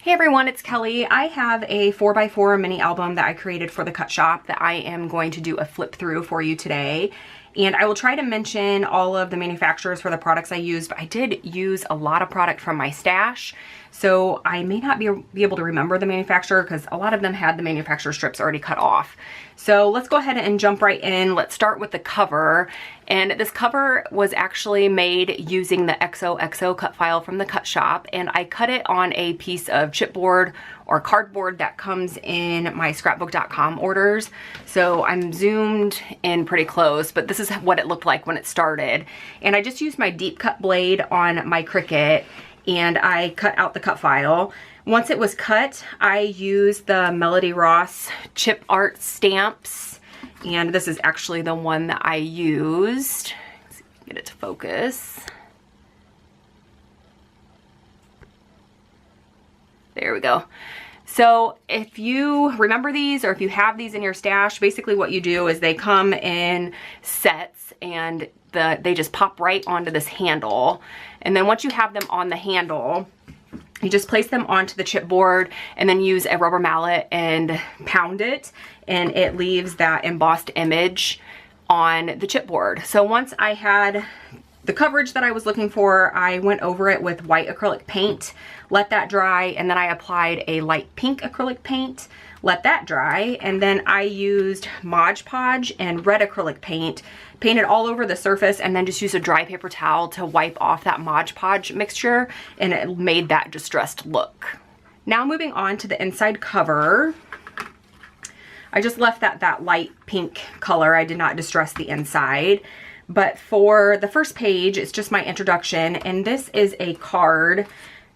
Hey everyone, it's Kelly. I have a 4x4 mini album that I created for the Cut Shop that I am going to do a flip through for you today. And I will try to mention all of the manufacturers for the products I used, but I did use a lot of product from my stash. So I may not be able to remember the manufacturer because a lot of them had the manufacturer strips already cut off. So let's go ahead and jump right in. Let's start with the cover. And this cover was actually made using the XOXO Cut File from the Cut Shop. And I cut it on a piece of chipboard or cardboard that comes in my scrapbook.com orders. So I'm zoomed in pretty close, but this is what it looked like when it started. And I just used my deep cut blade on my Cricut and I cut out the cut file. Once it was cut, I used the Melody Ross chip art stamps. And this is actually the one that I used. Let's see if I can get it to focus. There we go. So if you remember these or if you have these in your stash, basically what you do is they come in sets and they just pop right onto this handle. And then once you have them on the handle, you just place them onto the chipboard and then use a rubber mallet and pound it, and it leaves that embossed image on the chipboard. So once I had the coverage that I was looking for, I went over it with white acrylic paint, let that dry, and then I applied a light pink acrylic paint, let that dry, and then I used Mod Podge and red acrylic paint, painted all over the surface, and then just used a dry paper towel to wipe off that Mod Podge mixture, and it made that distressed look. Now moving on to the inside cover. I just left that light pink color. I did not distress the inside. But for the first page, it's just my introduction, and this is a card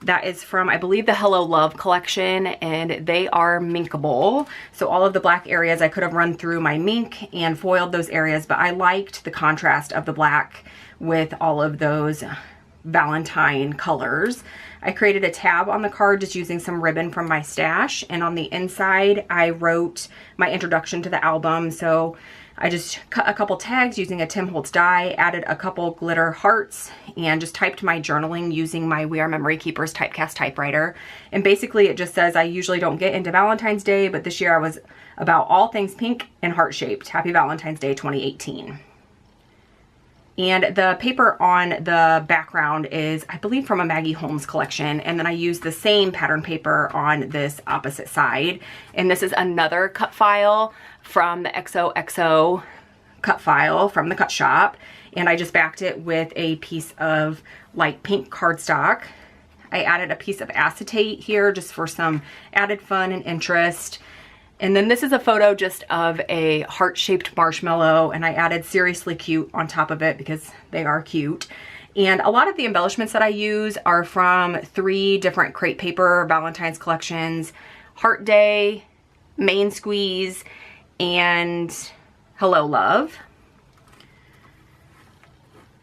that is from, I believe, the Hello Love collection, and they are minkable. So all of the black areas I could have run through my mink and foiled those areas, but I liked the contrast of the black with all of those Valentine colors. I created a tab on the card just using some ribbon from my stash, and on the inside I wrote my introduction to the album. So I just cut a couple tags using a Tim Holtz die, added a couple glitter hearts, and just typed my journaling using my We Are Memory Keepers typecast typewriter. And basically it just says, I usually don't get into Valentine's Day, but this year I was about all things pink and heart-shaped. Happy Valentine's Day 2018. And the paper on the background is, I believe, from a Maggie Holmes collection. And then I used the same pattern paper on this opposite side. And this is another cut file from the XOXO Cut File from the Cut Shop. And I just backed it with a piece of light pink cardstock. I added a piece of acetate here just for some added fun and interest. And then this is a photo just of a heart-shaped marshmallow, and I added Seriously Cute on top of it because they are cute. And a lot of the embellishments that I use are from 3 different crepe paper Valentine's collections: Heart Day, Main Squeeze, and Hello Love.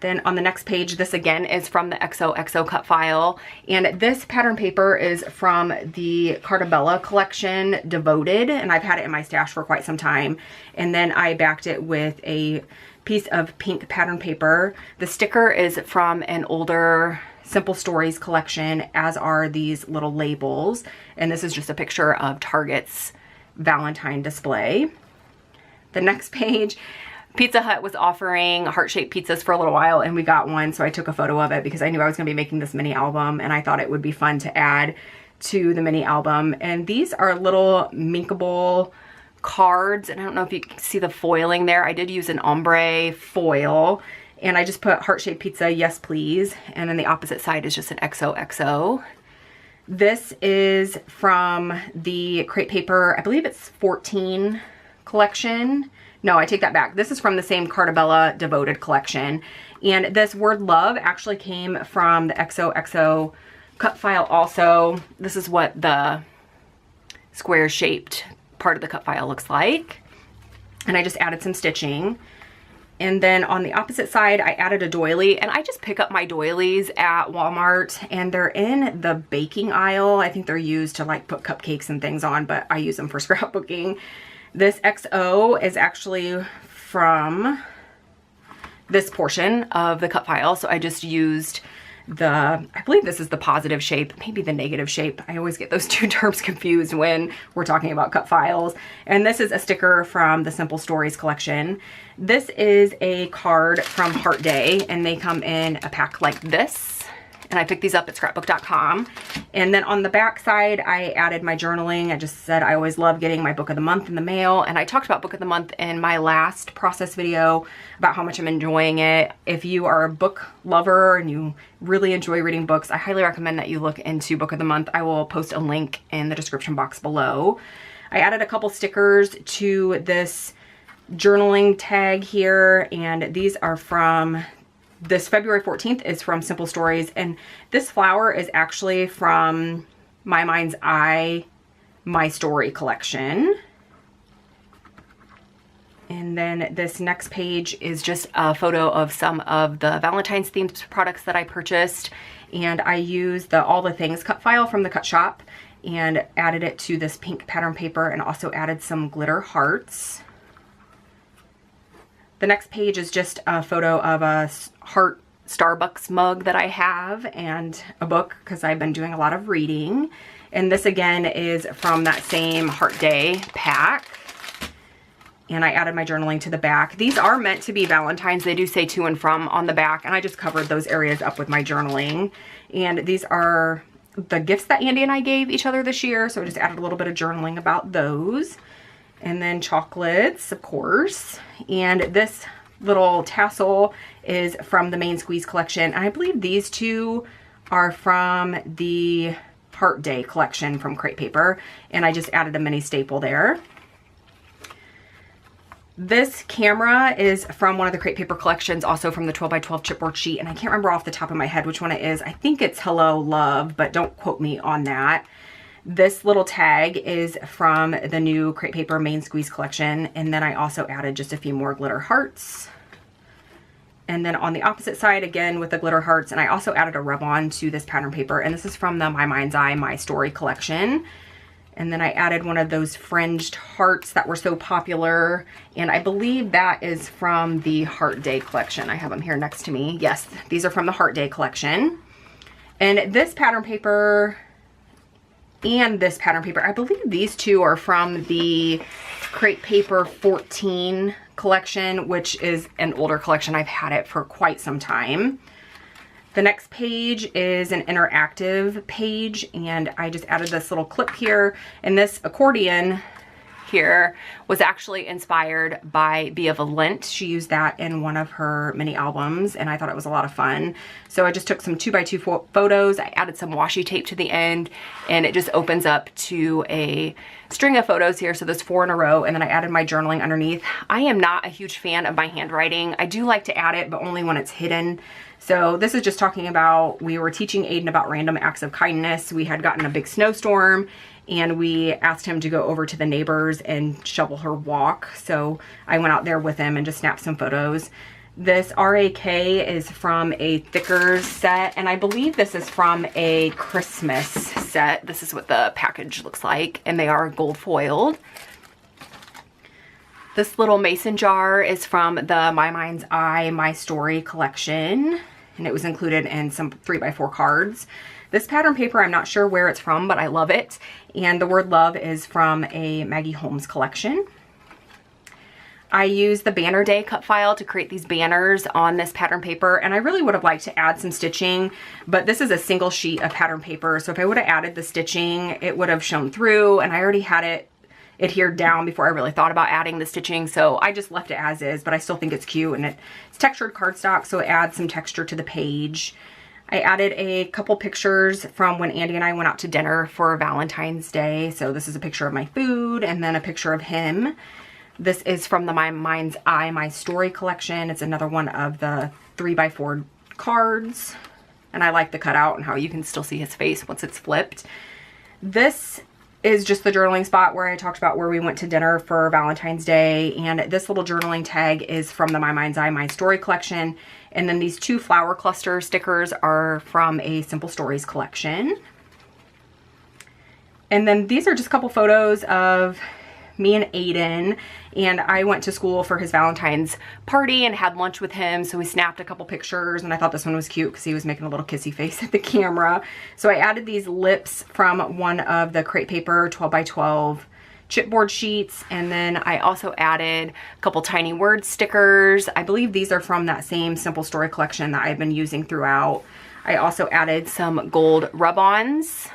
Then on the next page, this again is from the XOXO Cut File. And this pattern paper is from the Cartabella collection, Devoted. And I've had it in my stash for quite some time. And then I backed it with a piece of pink pattern paper. The sticker is from an older Simple Stories collection, as are these little labels. And this is just a picture of Target's Valentine display. The next page, Pizza Hut was offering heart-shaped pizzas for a little while, and we got one, so I took a photo of it because I knew I was going to be making this mini album, and I thought it would be fun to add to the mini album. And these are little minkable cards, and I don't know if you can see the foiling there. I did use an ombre foil, and I just put heart-shaped pizza, yes please, and then the opposite side is just an XOXO. This is from the crepe paper, I believe it's 14 collection. No, I take that back. This is from the same Cartabella Devoted collection. And this word love actually came from the XOXO Cut File also. This is what the square shaped part of the cut file looks like. And I just added some stitching. And then on the opposite side, I added a doily, and I just pick up my doilies at Walmart, and they're in the baking aisle. I think they're used to like put cupcakes and things on, but I use them for scrapbooking. This XO is actually from this portion of the cut file, so I just used I believe this is the positive shape, maybe the negative shape. I always get those two terms confused when we're talking about cut files. And this is a sticker from the Simple Stories collection. This is a card from Heart Day, and they come in a pack like this. And I picked these up at scrapbook.com. And then on the back side, I added my journaling. I just said I always love getting my book of the month in the mail. And I talked about book of the month in my last process video about how much I'm enjoying it. If you are a book lover and you really enjoy reading books, I highly recommend that you look into book of the month. I will post a link in the description box below. I added a couple stickers to this journaling tag here, and these are from this February 14th is from Simple Stories, and this flower is actually from My Mind's Eye, My Story collection. And then this next page is just a photo of some of the Valentine's themed products that I purchased, and I used the All the Things cut file from the Cut Shop and added it to this pink pattern paper, and also added some glitter hearts. The next page is just a photo of a heart Starbucks mug that I have, and a book because I've been doing a lot of reading. And this again is from that same Heart Day pack. And I added my journaling to the back. These are meant to be Valentine's. They do say to and from on the back, and I just covered those areas up with my journaling. And these are the gifts that Andy and I gave each other this year, so I just added a little bit of journaling about those. And then chocolates, of course. And this little tassel is from the Main Squeeze collection. And I believe these two are from the Heart Day collection from Crate Paper. And I just added a mini staple there. This camera is from one of the Crate Paper collections, also from the 12x12 chipboard sheet. And I can't remember off the top of my head which one it is. I think it's Hello Love, but don't quote me on that. This little tag is from the new Crate Paper Main Squeeze collection, and then I also added just a few more glitter hearts. And then on the opposite side, again with the glitter hearts, and I also added a rub-on to this pattern paper, and this is from the My Mind's Eye, My Story collection. And then I added one of those fringed hearts that were so popular, and I believe that is from the Heart Day collection. I have them here next to me. Yes, these are from the Heart Day collection. And this pattern paper and this pattern paper, I believe these two are from the Crate Paper 14 collection, which is an older collection. I've had it for quite some time. The next page is an interactive page, and I just added this little clip here, and this accordion here was actually inspired by Be of a Lint. She used that in one of her mini albums, and I thought it was a lot of fun. So I just took some 2x2 photos. I added some washi tape to the end, and it just opens up to a string of photos here. So there's 4 in a row, and then I added my journaling underneath. I am not a huge fan of my handwriting. I do like to add it, but only when it's hidden. So this is just talking about, we were teaching Aiden about random acts of kindness. We had gotten a big snowstorm, and we asked him to go over to the neighbors and shovel her walk. So I went out there with him and just snapped some photos. This RAK is from a thicker set, and I believe this is from a Christmas set. This is what the package looks like, and they are gold foiled. This little mason jar is from the My Mind's Eye, My Story collection, and it was included in some 3x4 cards. This pattern paper, I'm not sure where it's from, but I love it. And the word love is from a Maggie Holmes collection. I used the Banner Day cut file to create these banners on this pattern paper, and I really would have liked to add some stitching, but this is a single sheet of pattern paper, so if I would have added the stitching, it would have shown through, and I already had it adhered down before I really thought about adding the stitching, so I just left it as is, but I still think it's cute, and it's textured cardstock, so it adds some texture to the page. I added a couple pictures from when Andy and I went out to dinner for Valentine's Day. So this is a picture of my food and then a picture of him. This is from the My Mind's Eye, My Story collection. It's another one of the 3x4 cards. And I like the cutout and how you can still see his face once it's flipped. This is just the journaling spot where I talked about where we went to dinner for Valentine's Day. And this little journaling tag is from the My Mind's Eye, My Story collection. And then these 2 flower cluster stickers are from a Simple Stories collection. And then these are just a couple photos of me and Aiden, and I went to school for his Valentine's party and had lunch with him, so we snapped a couple pictures, and I thought this one was cute because he was making a little kissy face at the camera. So I added these lips from one of the crepe paper 12 by 12 chipboard sheets, and then I also added a couple tiny word stickers. I believe these are from that same Simple Story collection that I've been using throughout. I also added some gold rub-ons,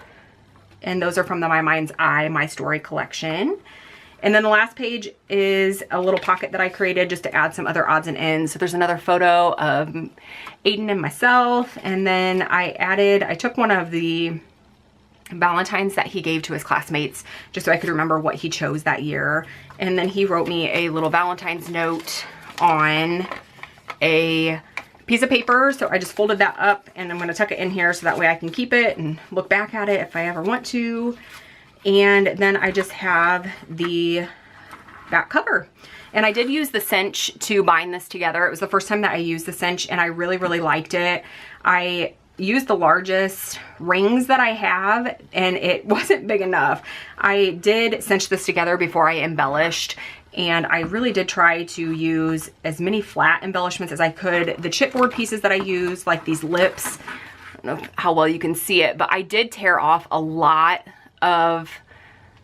and those are from the My Mind's Eye My Story collection. And then the last page is a little pocket that I created just to add some other odds and ends. So there's another photo of Aiden and myself, and then I took one of the Valentines that he gave to his classmates just so I could remember what he chose that year. And then he wrote me a little Valentine's note on a piece of paper, so I just folded that up, and I'm going to tuck it in here so that way I can keep it and look back at it if I ever want to. And then I just have the back cover, and I did use the cinch to bind this together. It was the first time that I used the cinch, and I really liked it. I used the largest rings that I have, and it wasn't big enough. I did cinch this together before I embellished, and I really did try to use as many flat embellishments as I could. The chipboard pieces that I used, like these lips, I don't know how well you can see it, but I did tear off a lot of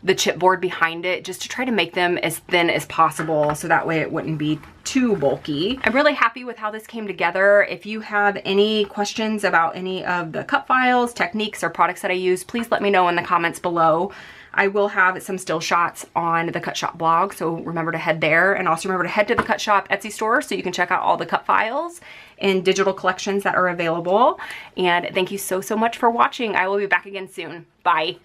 the chipboard behind it just to try to make them as thin as possible so that way it wouldn't be too bulky. I'm really happy with how this came together. If you have any questions about any of the cut files, techniques, or products that I use, please let me know in the comments below. I will have some still shots on the Cut Shop blog, so remember to head there, and also remember to head to the Cut Shop Etsy store so you can check out all the cut files and digital collections that are available. And thank you so much for watching. I will be back again soon. Bye.